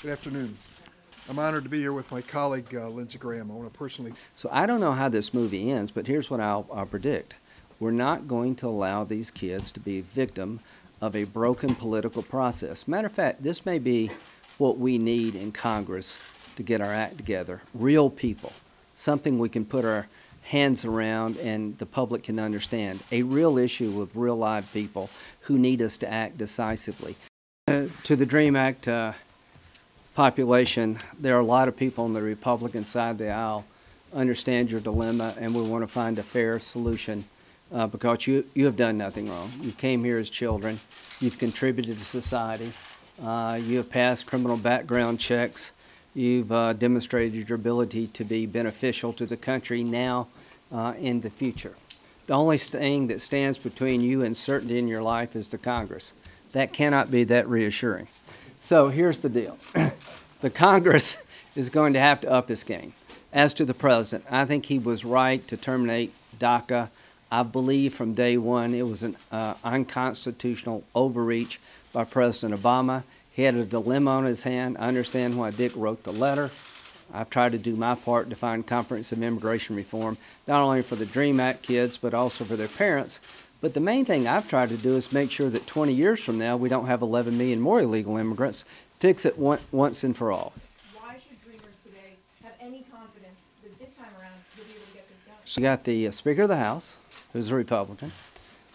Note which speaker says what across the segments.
Speaker 1: Good afternoon. I'm honored to be here with my colleague, Lindsey Graham. I want to personally...
Speaker 2: So I don't know how this movie ends, but here's what I'll predict. We're not going to allow these kids to be a victim of a broken political process. Matter of fact, this may be what we need in Congress to get our act together. Real people, something we can put our hands around and the public can understand. A real issue with real live people who need us to act decisively. To the DREAM Act population, there are a lot of people on the Republican side of the aisle understand your dilemma, and we want to find a fair solution because you have done nothing wrong. You came here as children. You've contributed to society. You have passed criminal background checks. You've demonstrated your ability to be beneficial to the country now and the future. The only thing that stands between you and certainty in your life is the Congress. That cannot be that reassuring. So here's the deal. The Congress is going to have to up its game. As to the President, I think he was right to terminate DACA. I believe from day one it was an unconstitutional overreach by President Obama. He had a dilemma on his hand. I understand why Dick wrote the letter. I've tried to do my part to find comprehensive immigration reform, not only for the DREAM Act kids, but also for their parents. But the main thing I've tried to do is make sure that 20 years from now we don't have 11 million more illegal immigrants. Fix it once and for all.
Speaker 3: Why should Dreamers today have any confidence that this time around you'll be able to get this done?
Speaker 2: So you got the Speaker of the House, who's a Republican.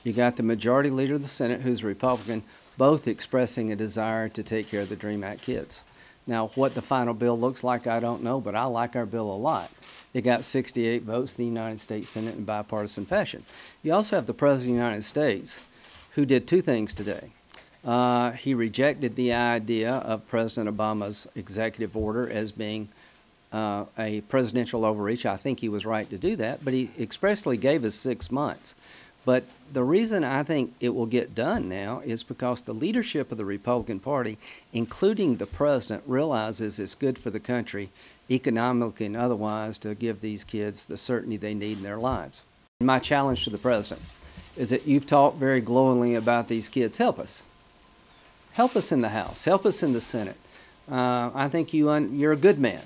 Speaker 2: You got the Majority Leader of the Senate, who's a Republican, both expressing a desire to take care of the DREAM Act kids. Now, what the final bill looks like, I don't know, but I like our bill a lot. It got 68 votes in the United States Senate in bipartisan fashion. You also have the President of the United States, who did two things today. He rejected the idea of President Obama's executive order as being a presidential overreach. I think he was right to do that, but he expressly gave us 6 months. But the reason I think it will get done now is because the leadership of the Republican Party, including the President, realizes it's good for the country, economically and otherwise, to give these kids the certainty they need in their lives. My challenge to the President is that you've talked very glowingly about these kids. Help us. Help us in the House. Help us in the Senate. I think you're a good man.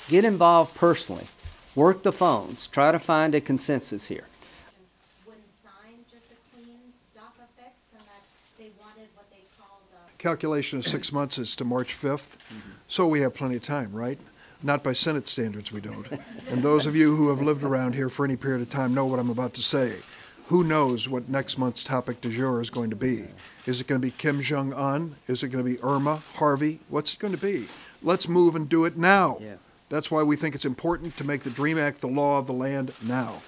Speaker 2: Get involved personally. Work the phones. Try to find a consensus here.
Speaker 1: Calculation of 6 months is to March 5th, so we have plenty of time, right? Not by Senate standards, we don't. And those of you who have lived around here for any period of time know what I'm about to say. Who knows what next month's topic du jour is going to be? Is it going to be Kim Jong-un? Is it going to be Irma, Harvey? What's it going to be? Let's move and do it now.
Speaker 2: Yeah.
Speaker 1: That's why we think it's important to make the DREAM Act the law of the land now.